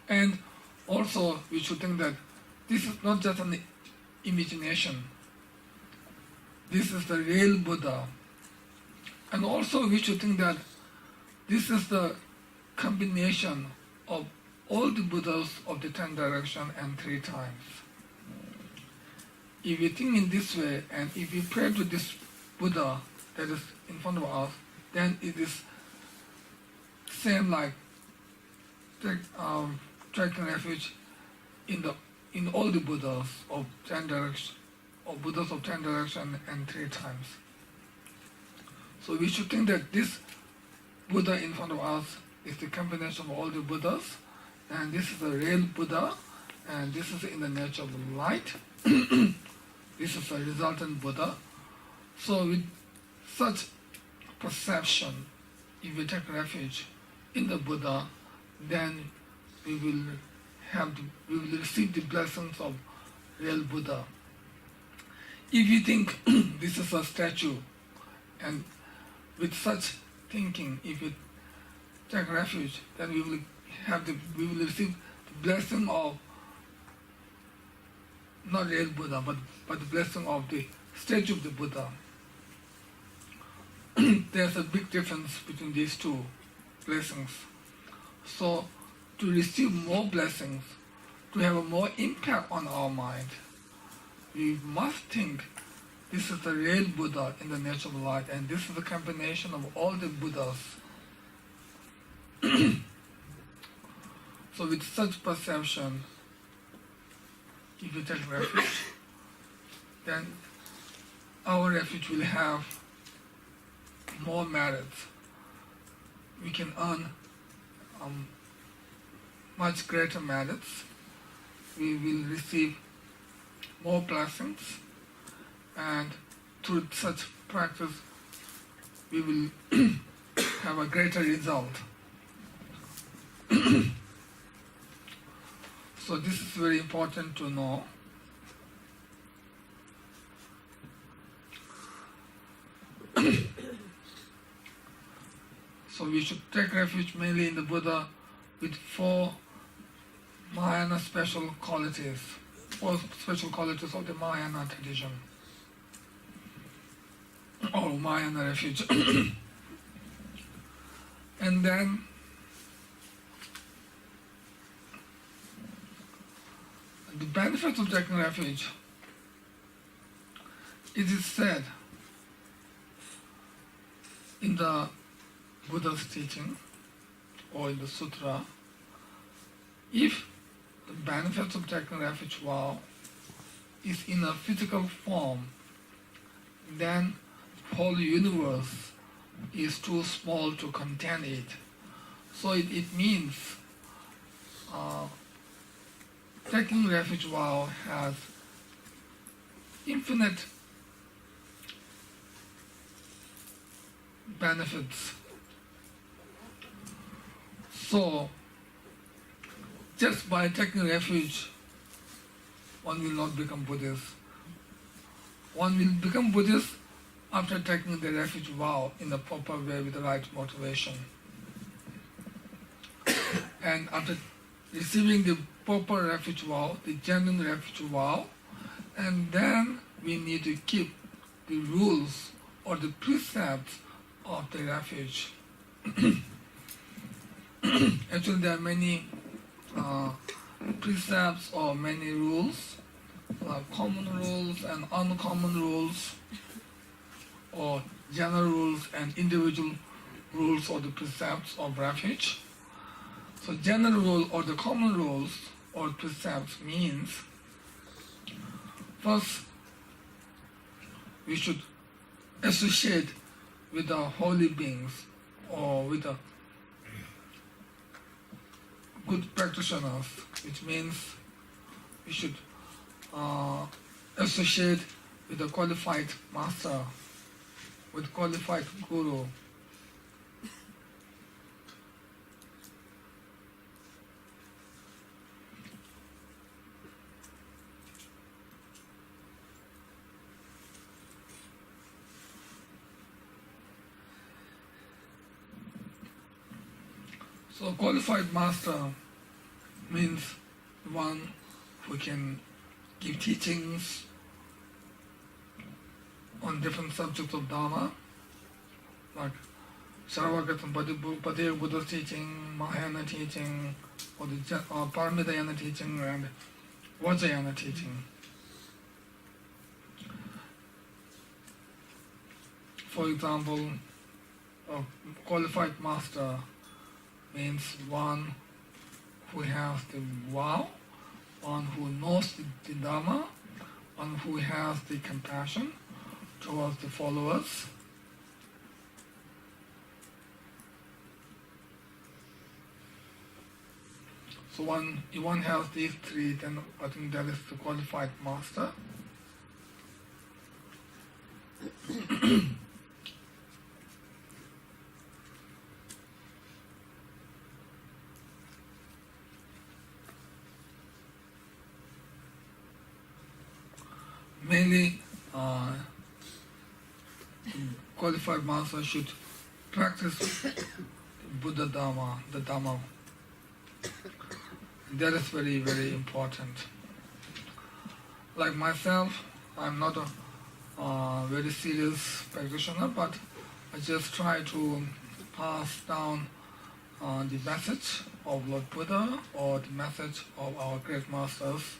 And also we should think that this is not just an imagination. This is the real Buddha. And also we should think that this is the combination of all the Buddhas of the 10 directions and 3 times. If we think in this way, and if we pray to this Buddha that is in front of us, then it is same like taking refuge in all the Buddhas of 10 directions, or Buddhas of 10 directions and 3 times. So we should think that this Buddha in front of us is the combination of all the Buddhas, and this is the real Buddha, and this is in the nature of the light. This is a resultant Buddha. So with such perception, if we take refuge in the Buddha, then we will receive the blessings of real Buddha. If you think this is a statue, and with such thinking, if we take refuge, then we will receive the blessing of not real Buddha, but the blessing of the statue of the Buddha. There's a big difference between these two blessings. So to receive more blessings, to have a more impact on our mind, we must think this is the real Buddha in the nature of light, and this is the combination of all the Buddhas. So with such perception, if we take refuge, then our refuge will have more merits. We can earn much greater merits. We will receive more blessings, and through such practice, we will have a greater result. So this is very important to know. So we should take refuge mainly in the Buddha with 4 Mahayana special qualities, 4 special qualities of the Mahayana tradition, or Mahayana refuge. And then the benefits of taking refuge, it is said in the Buddha's teaching or in the sutra, if the benefits of taking refuge vow is in a physical form, then the whole universe is too small to contain it. So it means taking refuge vow has infinite benefits. So just by taking refuge, one will not become Buddhist. One will become Buddhist after taking the refuge vow in the proper way with the right motivation. And after receiving the proper refuge vow, the genuine refuge vow, and then we need to keep the rules or the precepts of the refuge. Actually, there are many precepts or many rules, like common rules and uncommon rules, or general rules and individual rules or the precepts of refuge. So general rule or the common rules or precepts means, first, we should associate with the holy beings or with the good practitioners, which means we should associate with a qualified master, with qualified guru. So qualified master means one who can give teachings on different subjects of Dharma, like Saravakata Padeva Buddha's teaching, Mahayana teaching, or the Paramitayana teaching, and Vajrayana teaching. For example, a qualified master means one who has the vow, one who knows the Dharma, one who has the compassion towards the followers. So if one has these three, then I think that is the qualified master. Mainly, qualified master should practice Buddha Dharma, the Dharma. That is very, very important. Like myself, I'm not a very serious practitioner, but I just try to pass down the message of Lord Buddha or the message of our great masters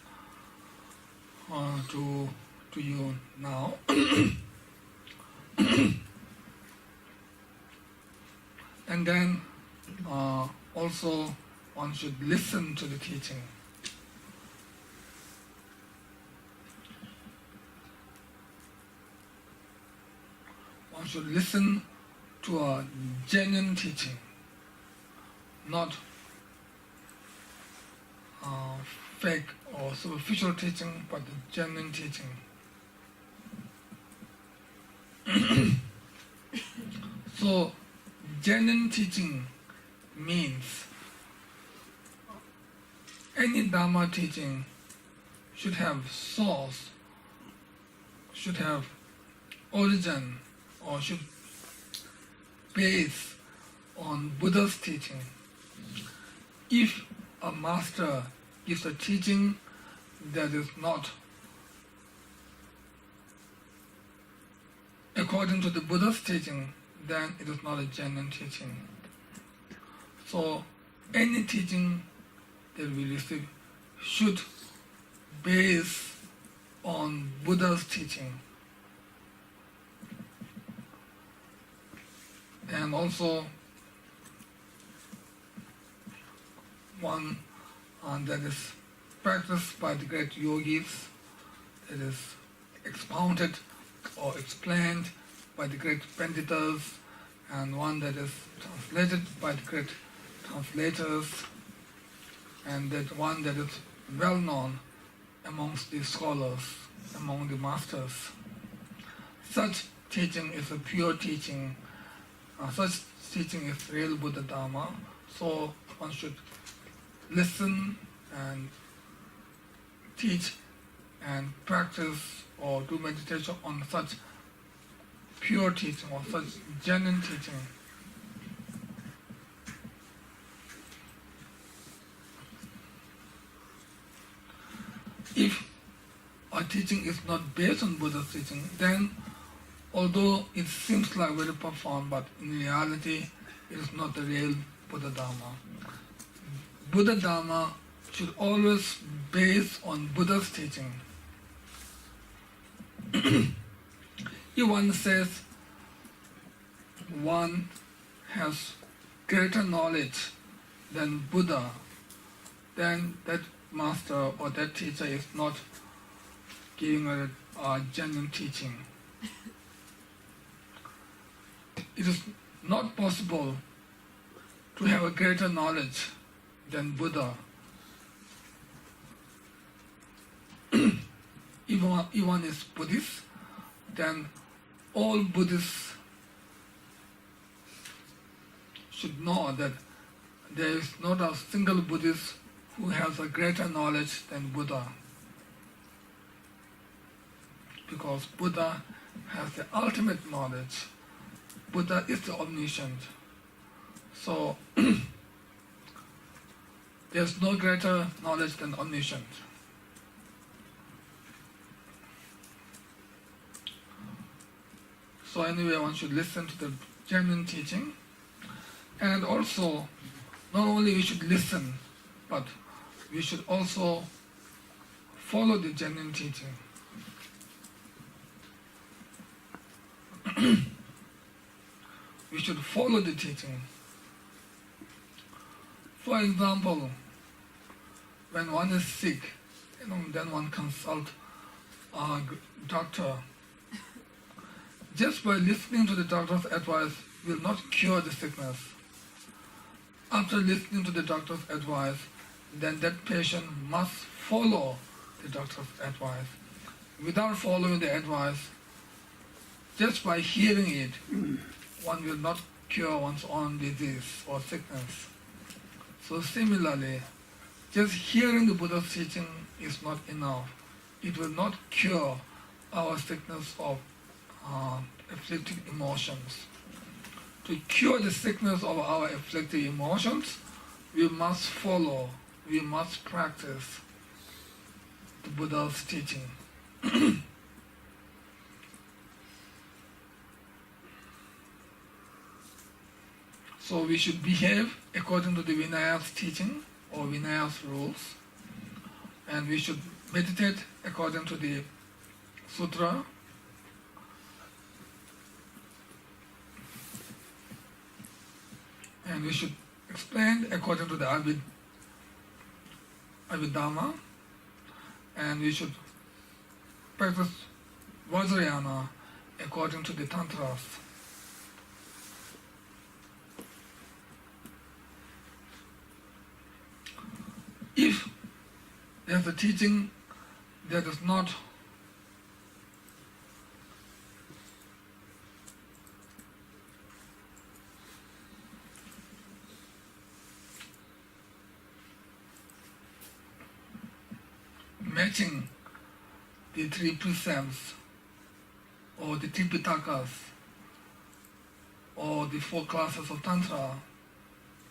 to you now. And then also one should listen to the teaching. One should listen to a genuine teaching, not fake or superficial teaching, but the genuine teaching. So, genuine teaching means any Dharma teaching should have source, should have origin, or should base on Buddha's teaching. If a master gives a teaching that is not according to the Buddha's teaching, then it is not a genuine teaching. So any teaching that we receive should base on Buddha's teaching. And also one that is practiced by the great yogis, that is expounded or explained by the great Panditas, and one that is translated by the great translators, and that one that is well known amongst the scholars, among the masters. Such teaching is a pure teaching. Such teaching is real Buddha Dharma. So one should listen and teach and practice or do meditation on such pure teaching or such genuine teaching. If our teaching is not based on Buddha's teaching, then although it seems like very profound, but in reality it is not the real Buddha Dharma. Buddha Dharma should always base on Buddha's teaching. If one says one has greater knowledge than Buddha, then that master or that teacher is not giving a genuine teaching. It is not possible to have a greater knowledge than Buddha. If one is Buddhist, then all Buddhists should know that there is not a single Buddhist who has a greater knowledge than Buddha. Because Buddha has the ultimate knowledge. Buddha is the omniscient. So There's no greater knowledge than omniscient. So anyway, one should listen to the genuine teaching, and also not only we should listen, but we should also follow the genuine teaching. We should follow the teaching. For example, when one is sick, then one consult a doctor. Just by listening to the doctor's advice will not cure the sickness. After listening to the doctor's advice, then that patient must follow the doctor's advice. Without following the advice, just by hearing it, one will not cure one's own disease or sickness. So similarly, just hearing the Buddha's teaching is not enough. It will not cure our sickness of afflicted emotions. To cure the sickness of our afflicted emotions, we must follow, we must practice the Buddha's teaching. So we should behave according to the Vinaya's teaching or Vinaya's rules, and we should meditate according to the sutra, and we should explain according to the Abhidhamma, and we should practice Vajrayana according to the Tantras. If there's a teaching that is not matching the three precepts or the Tripitakas or the four classes of Tantra,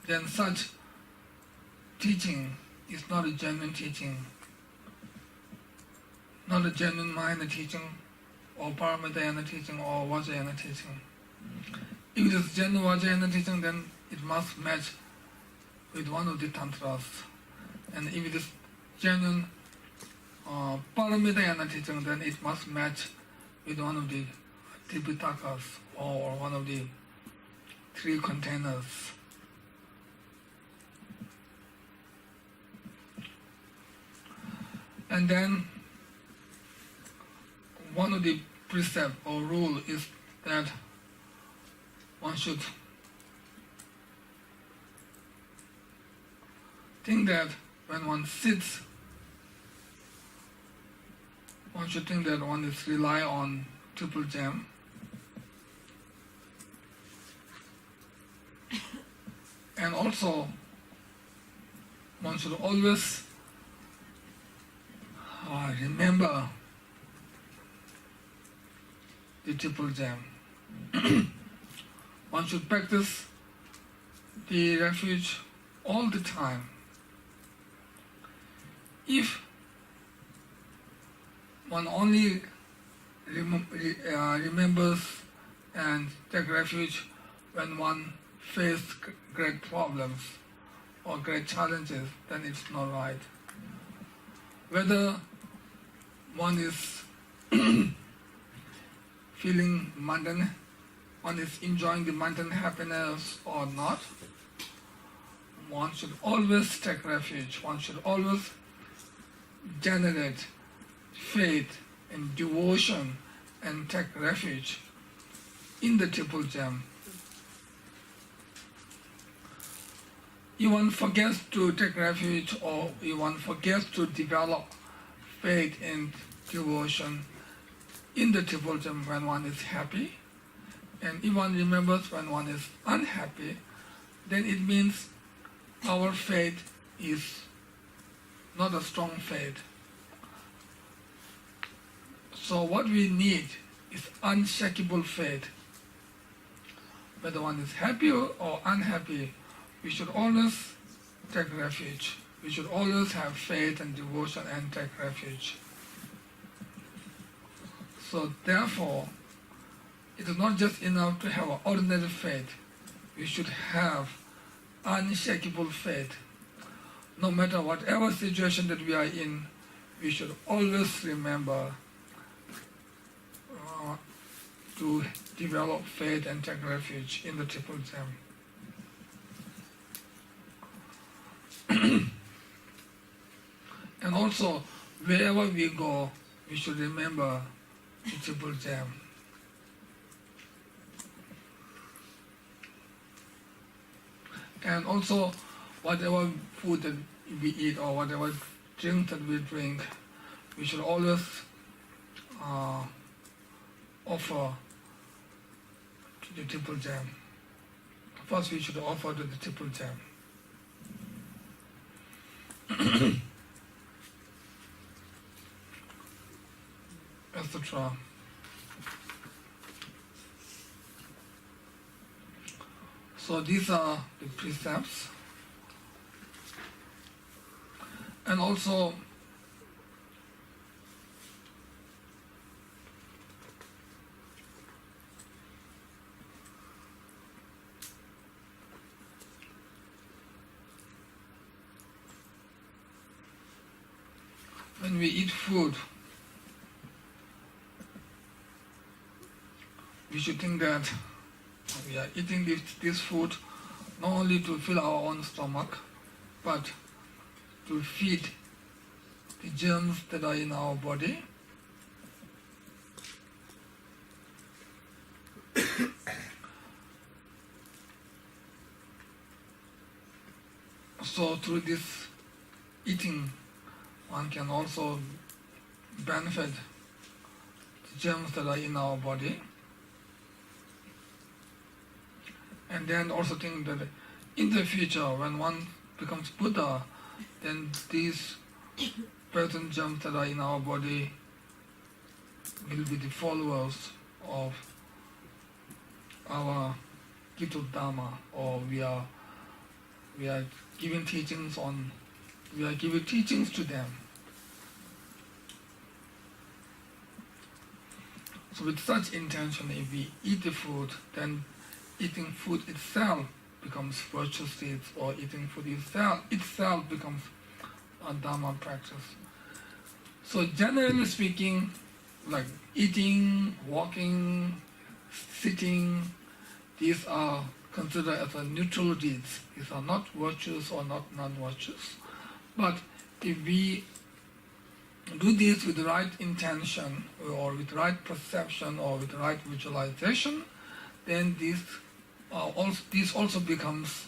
then such teaching is not a genuine teaching, not a genuine minor teaching or Paramitayana teaching or Vajrayana teaching. If it is genuine Vajrayana teaching, then it must match with one of the Tantras. And if it is genuine Paramitayana teaching, then it must match with one of the Tripitakas or one of the three containers. And then one of the precept or rule is that one should think that when one sits, one should think that one is rely on triple gem. And also, one should always remember the triple gem. One should practice the refuge all the time. If one only remembers and take refuge when one faces great problems or great challenges, then it's not right. Whether one is feeling mundane, one is enjoying the mundane happiness or not, one should always take refuge. One should always generate faith and devotion and take refuge in the triple gem. If one forgets to take refuge or if one forgets to develop faith and devotion in the triple gem when one is happy, and if one remembers when one is unhappy, then it means our faith is not a strong faith. So what we need is unshakable faith. Whether one is happy or unhappy, we should always take refuge we should always have faith and devotion and take refuge. So therefore, it is not just enough to have an ordinary faith. We should have unshakable faith. No matter whatever situation that we are in, we should always remember to develop faith and take refuge in the Triple Gem. And also, wherever we go, we should remember the Triple Gem. And also, whatever food that we eat or whatever drink that we drink, we should always offer to the Triple Gem. First, we should offer to the Triple Gem. Etc. So these are the precepts. And also, when we eat food, we should think that we are eating this food not only to fill our own stomach, but to feed the germs that are in our body. So through this eating, one can also benefit the germs that are in our body. And then also think that in the future, when one becomes Buddha, then these present germs that are in our body will be the followers of our Gitu Dharma, or we are giving teachings to them. So with such intention, if we eat the food, then eating food itself becomes virtuous deeds, or eating food itself becomes a Dharma practice. So generally speaking, like eating, walking, sitting, these are considered as a neutral deeds. These are not virtuous or not non-virtuous. But if we do this with the right intention, or with the right perception, or with the right visualization, then this also becomes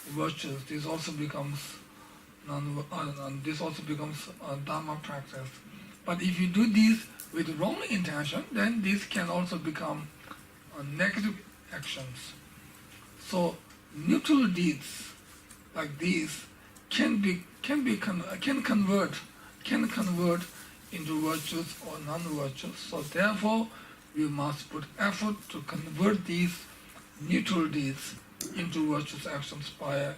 virtuous. This also becomes a Dharma practice. But if you do this with wrong intention, then this can also become negative actions. So neutral deeds like these can convert into virtuous or non-virtuous. So therefore, we must put effort to convert these neutral deeds into virtuous actions by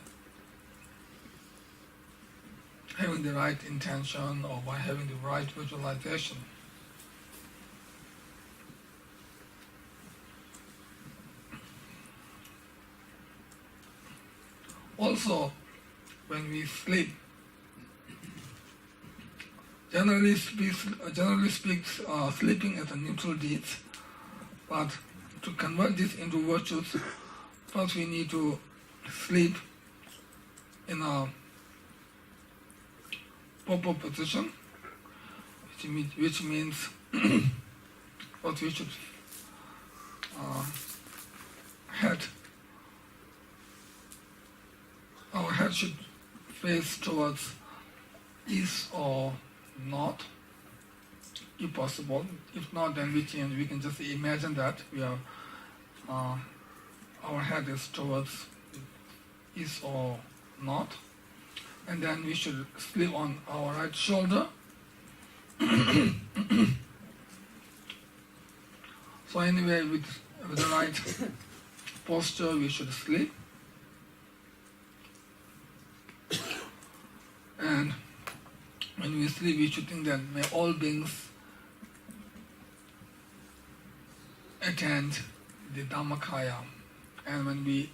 having the right intention or by having the right visualization. Also, when we sleep, generally speaks, sleeping is a neutral deed, but to convert this into virtues, first we need to sleep in a proper position, which means what we should our head should face towards east or north, if possible. If not, then we can just imagine that we are our head is towards east or north, and then we should sleep on our right shoulder. So anyway, with the right posture, we should sleep. sleep, we should think that may all beings attend the Dhammakaya. And when we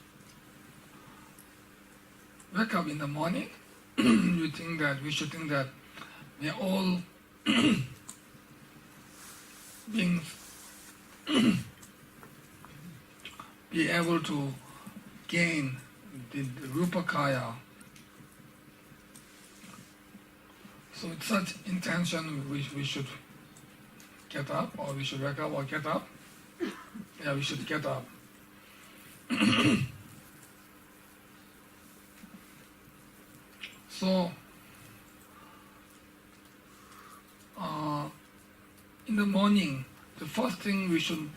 wake up in the morning, we should think that may all beings be able to gain the Rupakaya. So with such intention, we should get up, or we should wake up or get up. Yeah, we should get up. So, in the morning, the first thing we should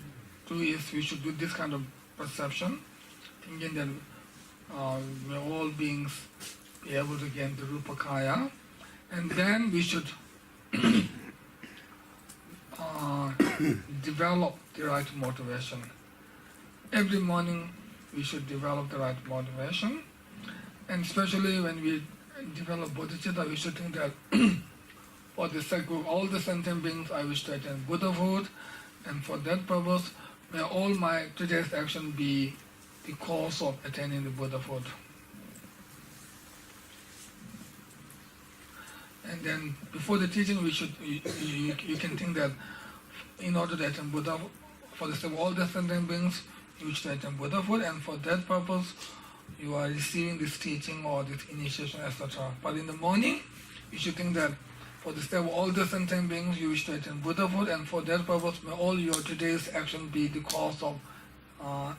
do is we should do this kind of perception, thinking that may all beings be able to gain the Rupakaya, and then we should develop the right motivation. Every morning we should develop the right motivation, and especially when we develop bodhicitta, we should think that for the sake of all the sentient beings, I wish to attain Buddhahood, and for that purpose, may all my today's action be the cause of attaining the Buddhahood. And then before the teaching, you can think that in order to attain Buddha, for the sake of all the sentient beings, you wish to attain Buddhahood, and for that purpose, you are receiving this teaching or this initiation, etc. But in the morning, you should think that for the sake of all the sentient beings, you wish to attain Buddhahood, and for that purpose, may all your today's action be the cause of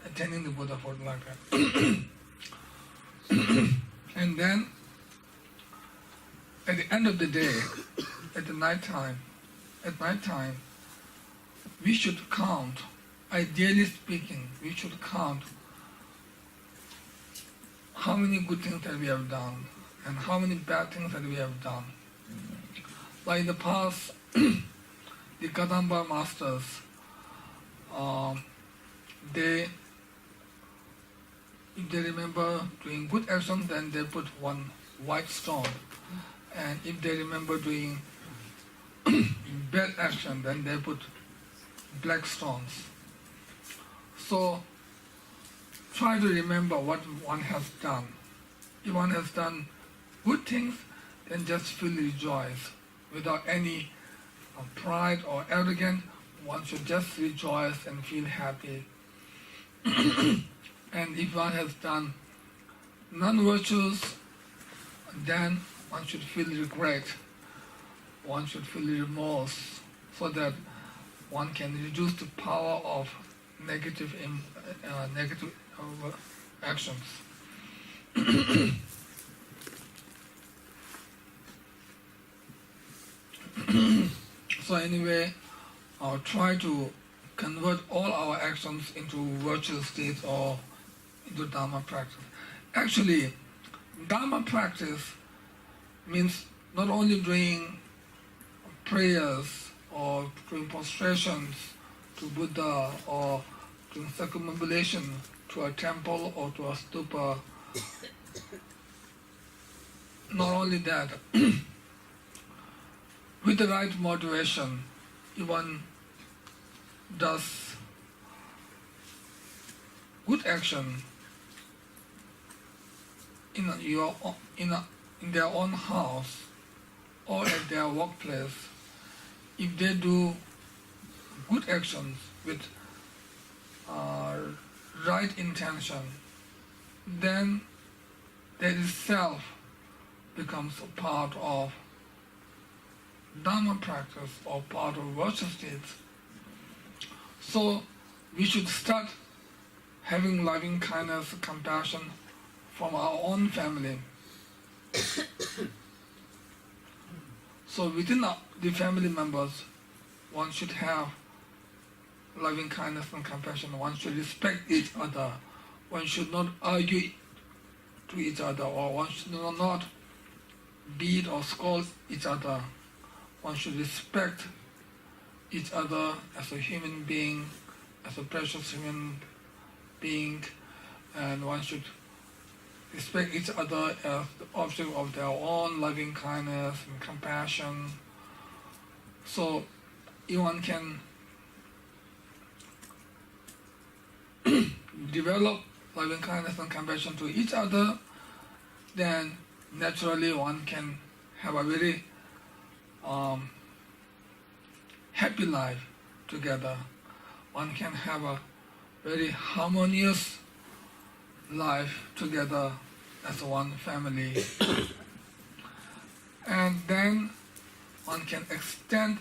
attaining the Buddhahood, like that. And then, at the end of the day, at night time, we should count, ideally speaking, we should count how many good things that we have done and how many bad things that we have done. Like in the past, the Kadamba masters, if they remember doing good actions, then they put one white stone. And if they remember doing bad action, then they put black stones. So try to remember what one has done. If one has done good things, then just feel rejoice. Without any pride or arrogance, one should just rejoice and feel happy. And if one has done non-virtues, then one should feel regret, one should feel remorse, so that one can reduce the power of negative actions. So anyway, try to convert all our actions into virtual states or into Dharma practice. Actually, Dharma practice means not only doing prayers or doing prostrations to Buddha or doing circumambulation to a temple or to a stupa. Not only that, with the right motivation, if one does good action in their own house or at their workplace, if they do good actions with right intention, then that itself becomes a part of Dharma practice or part of virtual states. So we should start having loving kindness, compassion from our own family. So within the family members, one should have loving kindness and compassion. One should respect each other. One should not argue to each other, or one should not beat or scold each other. One should respect each other as a human being, as a precious human being, and one should respect each other as the object of their own loving kindness and compassion. So if one can develop loving kindness and compassion to each other, then naturally one can have a very happy life together. One can have a very harmonious life together as one family. And then one can extend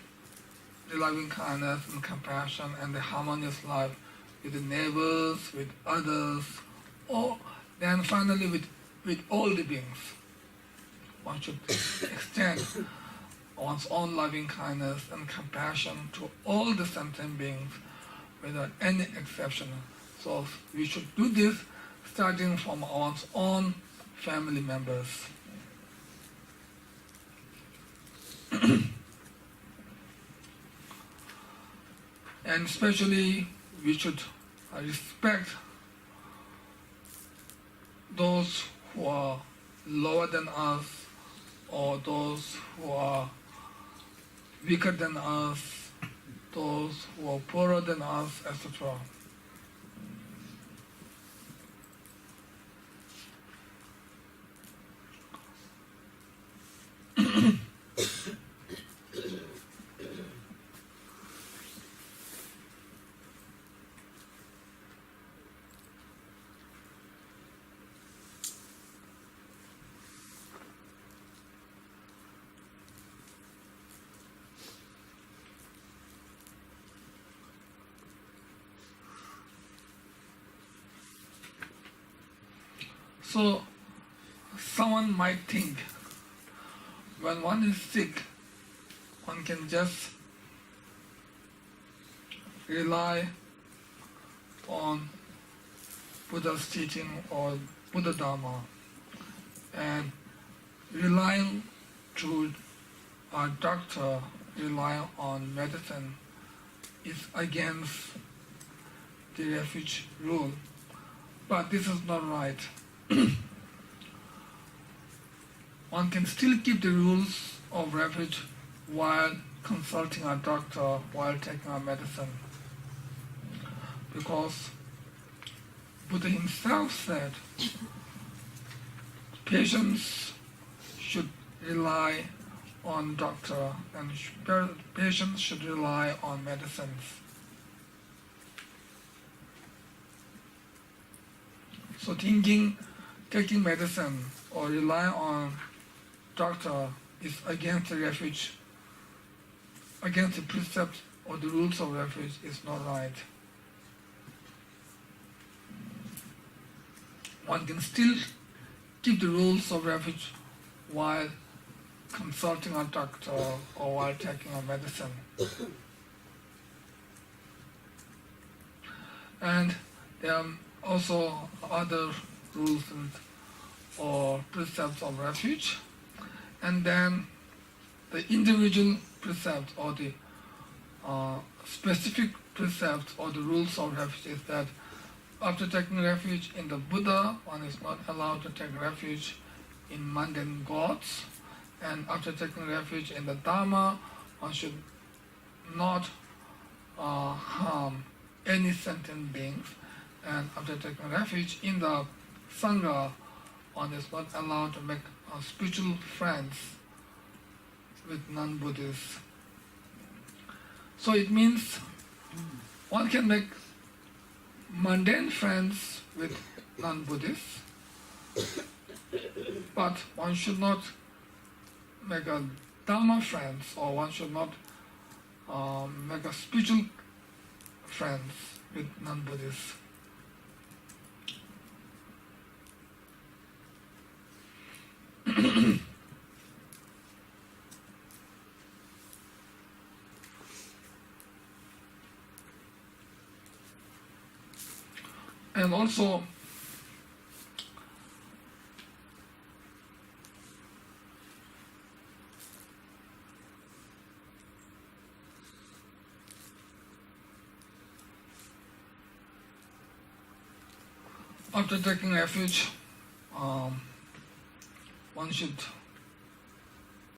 the loving kindness and compassion and the harmonious life with the neighbors, with others, or then finally with all the beings. One should extend one's own loving kindness and compassion to all the sentient beings without any exception. So we should do this starting from one's own family members. And especially we should respect those who are lower than us or those who are weaker than us, those who are poorer than us, etc. So someone might think when one is sick, one can just rely on Buddha's teaching or Buddha Dharma, and relying to a doctor, relying on medicine is against the refuge rule. But this is not right. One can still keep the rules of refuge while consulting a doctor, while taking a medicine. Because Buddha himself said patients should rely on doctor and patients should rely on medicines. So taking medicine or relying on doctor is against the refuge, against the precepts or the rules of refuge is not right. One can still keep the rules of refuge while consulting a doctor or while taking a medicine. And there are also other rules or precepts of refuge, and then the individual precepts or the specific precepts or the rules of refuge is that after taking refuge in the Buddha, one is not allowed to take refuge in mundane gods, and after taking refuge in the Dharma, one should not harm any sentient beings, and after taking refuge in the Sangha, one is not allowed to make spiritual friends with non-Buddhists. So it means one can make mundane friends with non-Buddhists, but one should not make a Dharma friends, or one should not make a spiritual friends with non-Buddhists. And also, after taking refuge one should